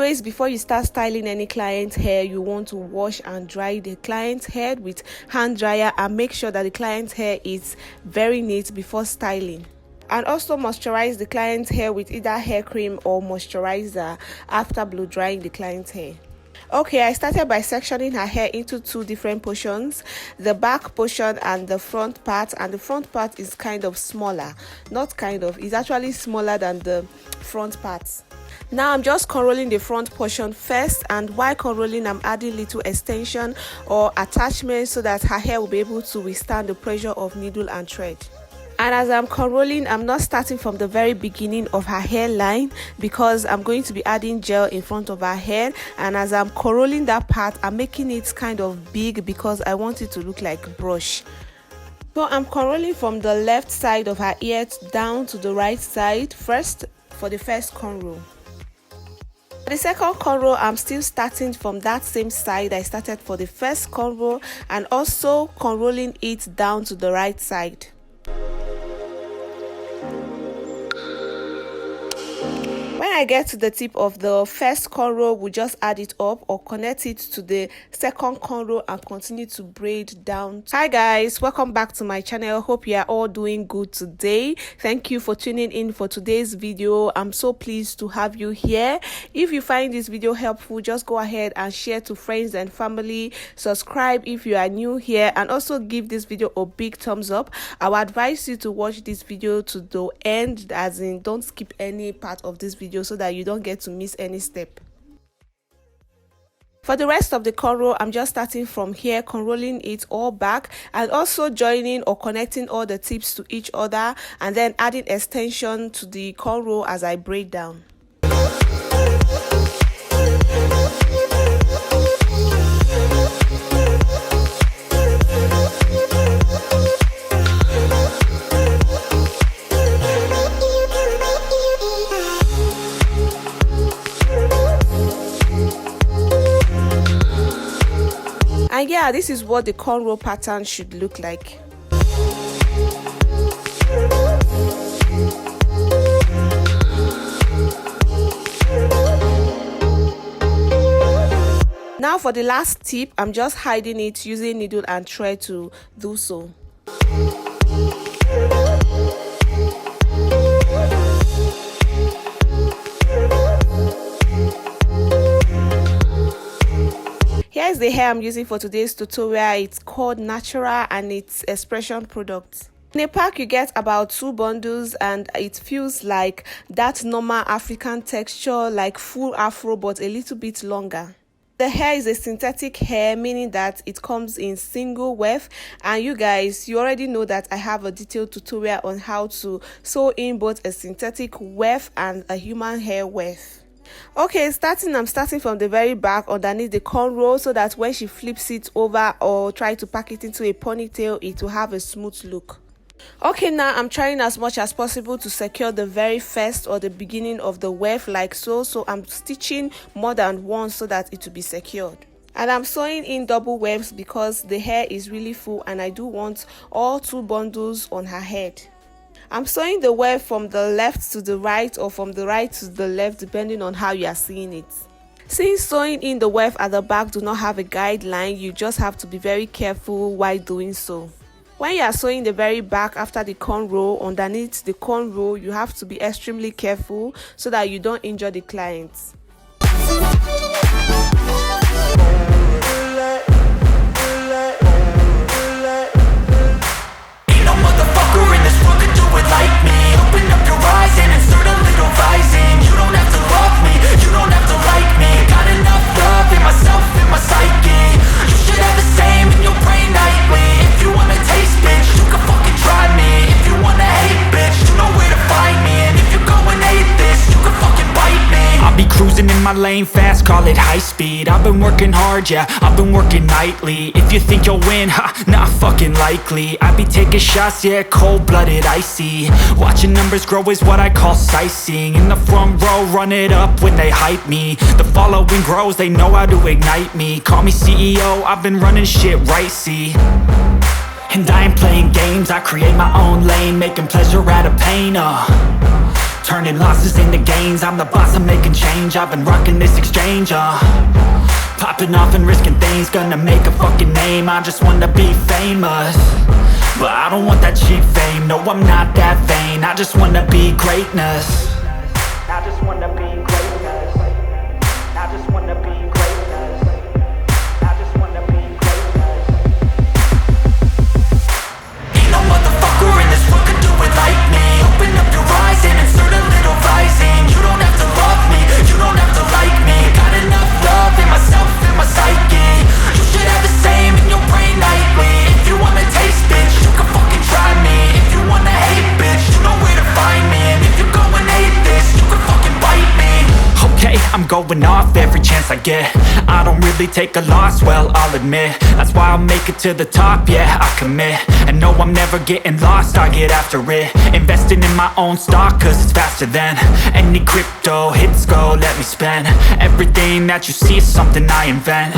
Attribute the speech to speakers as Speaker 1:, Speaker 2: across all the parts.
Speaker 1: Always, before you start styling any client's hair, you want to wash and dry the client's hair with hand dryer and make sure that the client's hair is very neat before styling. And also moisturize the client's hair with either hair cream or moisturizer after blow drying the client's hair. Okay, I started by sectioning her hair into two different portions, the back portion and the front part. And the front part is kind of smaller, not kind of, it's actually smaller than the front part. Now I'm just cornrolling the front portion first, and while cornrolling I'm adding little extension or attachment so that her hair will be able to withstand the pressure of needle and thread. And as I'm cornrolling, I'm not starting from the very beginning of her hairline because I'm going to be adding gel in front of her hair. And as I'm cornrolling that part, I'm making it kind of big because I want it to look like a brush. So I'm cornrolling from the left side of her ear down to the right side first for the first cornrow. For the second cornrow, I'm still starting from that same side I started for the first cornrow and also cornrolling it down to the right side. When I get to the tip of the first cornrow, we'll just add it up or connect it to the second cornrow and continue to braid down. Hi guys, welcome back to my channel. Hope you are all doing good today. Thank you for tuning in for today's video. I'm so pleased to have you here. If you find this video helpful, just go ahead and share to friends and family. Subscribe if you are new here, and also give this video a big thumbs up. I would advise you to watch this video to the end, as in don't skip any part of this video so that you don't get to miss any step. For the rest of the cornrow, I'm just starting from here, cornrolling it all back and also joining or connecting all the tips to each other, and then adding extension to the cornrow as I braid down. And yeah, this is what the cornrow pattern should look like. Now for the last tip, I'm just hiding it using needle and thread to do so. Here's the hair I'm using for today's tutorial. It's called Natural and it's expression product. In a pack you get about 2 bundles and it feels like that normal African texture, like full afro but a little bit longer. The hair is a synthetic hair, meaning that it comes in single weft, and you guys, you already know that I have a detailed tutorial on how to sew in both a synthetic weft and a human hair weft. Okay, I'm starting from the very back underneath the cornrow so that when she flips it over or try to pack it into a ponytail, it will have a smooth look. Okay, now I'm trying as much as possible to secure the very first or the beginning of the weft like so. So I'm stitching more than once so that it will be secured. And I'm sewing in double wefts because the hair is really full and I do want all 2 bundles on her head. I'm sewing the weft from the left to the right or from the right to the left depending on how you are seeing it. Since sewing in the weft at the back do not have a guideline, you just have to be very careful while doing so. When you are sewing the very back after the cornrow, underneath the cornrow, you have to be extremely careful so that you don't injure the clients.
Speaker 2: Like me, open up your eyes and insert a little rising. You don't have to love me, you don't have to like me. Got enough love in myself, in my psyche. You should have the same in your brain nightly. If you wanna taste, bitch, you can fucking try me. If you wanna hate, bitch, you know where to find me. And if you're going hate this, you can fucking bite me. I'll be cruising in my lane fast, call it high speed. I've been working hard, yeah, I've been working nightly. If you think you'll win, ha, not fucking likely. I be taking shots, yeah, cold-blooded, icy. Watching numbers grow is what I call sightseeing. In the front row, run it up when they hype me. The following grows, they know how to ignite me. Call me CEO, I've been running shit right, see. And I ain't playing games, I create my own lane, making pleasure out of pain, turn it Weighing losses into gains, I'm the boss, I'm making change. I've been rocking this exchange, popping off and risking things, gonna make a fucking name. I just wanna be famous, but I don't want that cheap fame. No, I'm not that vain, I just wanna be greatness. I just wanna be greatness. I just wanna be greatness. I just wanna be greatness. Ain't no motherfucker in this world could do it like me. Open up your eyes and insert a little rising. You don't have to love me, you don't have to like me. Got enough love in myself and my psyche. You should have the same in your brain nightly. If you wanna taste, bitch, you can fucking try me. If you wanna hate, bitch, you know where to find me. And if you go and hate this, you can fucking bite me. Okay, I'm going off every chance I get. I don't really take a loss, well, I'll admit. That's why I'll make it to the top, yeah, I commit. And no, I'm never getting lost, I get after it. Investing in my own stock, cause it's faster than any crypto hits go, let me spend. Everything that you see is something I invent,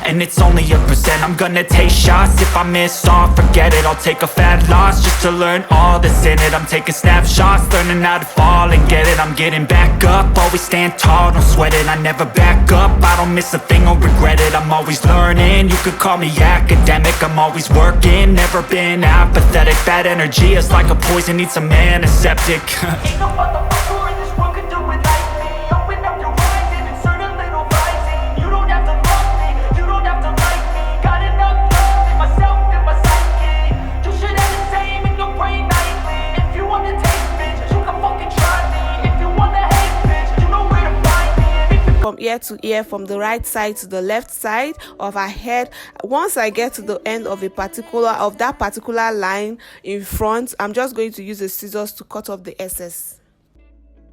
Speaker 2: and it's only a percent. I'm gonna take shots, if I miss all, forget it. I'll take a fat loss just to learn all that's in it. I'm taking snapshots, learning how to fall and get it. I'm getting back up, always stand tall, don't sweat it. I never back up, I don't miss a thing or regret it. I'm always learning, you could call me academic. I'm always working, never been apathetic. Bad energy is like a poison, needs some antiseptic. Ain't no motherfucker in this world could do it like me. Open up your eyes and insert a little rising. You don't have to love me, you don't have to like me. Got enough love in myself and my psyche. You should have the same in your brain nightly. If you wanna taste, bitch, you can fucking try me. If you wanna hate, bitch, you know where to find me.
Speaker 1: From ear to ear, from the right side to the left side of her head. Once I get to the end of that particular line in front, I'm just going to use the scissors to cut off the excess.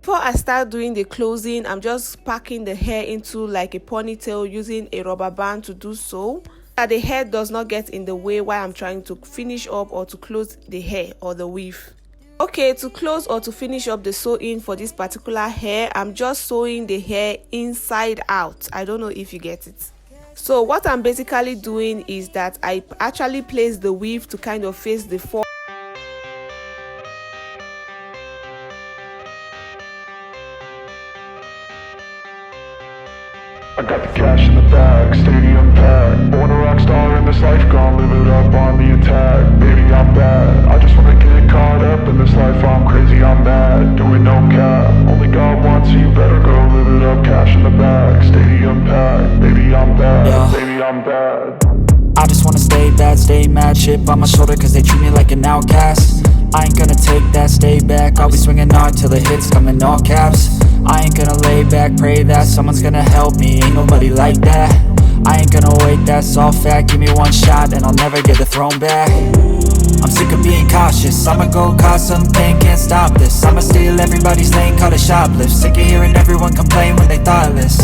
Speaker 1: Before I start doing the closing, I'm just packing the hair into like a ponytail using a rubber band to do so, that the hair does not get in the way while I'm trying to finish up or to close the hair or the weave. Okay, to close or to finish up the sewing for this particular hair, I'm just sewing the hair inside out. I don't know if you get it. So what I'm basically doing is that I actually place the weave to kind of face the front.
Speaker 3: I got the cash in the bag, stadium packed. Born a rock star in this life, gon' live it up on the attack. Baby, I'm bad, I just wanna get caught up in this life. I'm crazy, I'm mad, doing no cap. Only God wants, so you better go live it up. Cash in the bag, stadium packed. Baby, I'm bad, baby, I'm bad.
Speaker 2: I just wanna stay bad, stay mad. Chip on my shoulder cause they treat me like an outcast. I ain't gonna take that, stay back. I'll be swinging hard till the hits come in all caps. I ain't gonna lay back, pray that someone's gonna help me. Ain't nobody like that. I ain't gonna wait, that's all fact. Give me one shot and I'll never get the throne back. I'm sick of being cautious, I'ma go cause something, can't stop this. I'ma steal everybody's lane, call it shoplift. Sick of hearing everyone complain when they thoughtless.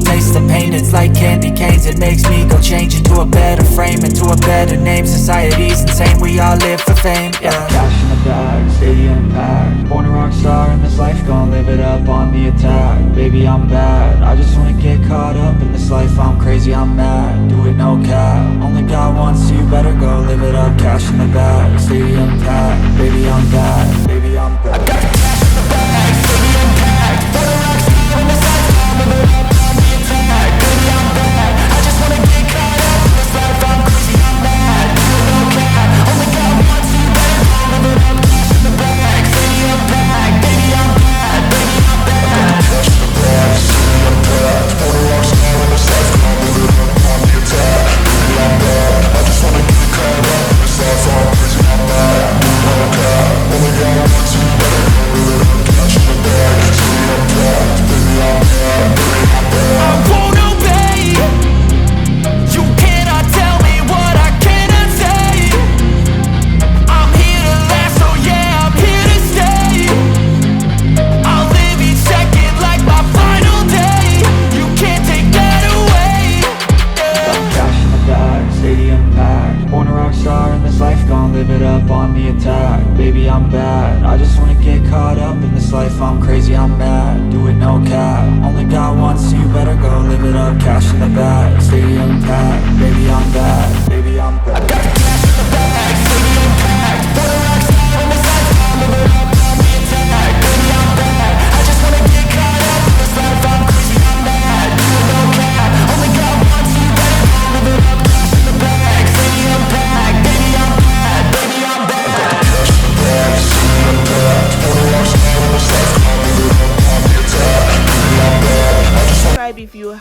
Speaker 2: Taste the pain, it's like candy canes. It makes me go change into a better frame, into a better name. Society's insane, we all live for fame, yeah.
Speaker 3: Cash in the bag, stadium packed. Born a rock star in this life, gon' live it up on the attack. Baby, I'm bad, I just wanna get caught up in this life. I'm crazy, I'm mad, do it no cap. Only God wants, so you better go live it up. Cash in the bag, stadium packed. Baby, I'm bad, baby, I'm bad. I got the cash in the bag, stadium packed. Born a rock star in this life, gon' live it up on the attack. Baby, I'm bad, I just wanna get caught up in this life. I'm crazy, I'm mad, do it no cap. Only God wants, so you better go live it up. Cash in the bag, stadium packed. Baby, I'm bad, baby, I'm bad. Cash in the bag, stadium packed. Born a rock star in this life, gon' live it up on the attack. Baby, I'm bad, I just wanna get caught up in this life. I'm crazy, I'm mad, do it no cap. Only God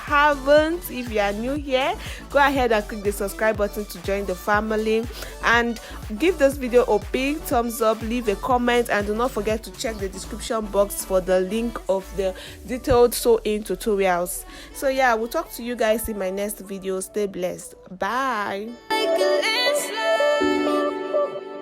Speaker 1: haven't, if you are new here, go ahead and click the subscribe button to join the family, and give this video a big thumbs up, leave a comment, and do not forget to check the description box for the link of the detailed sewing tutorials. So yeah, we'll talk to you guys in my next video. Stay blessed. Bye.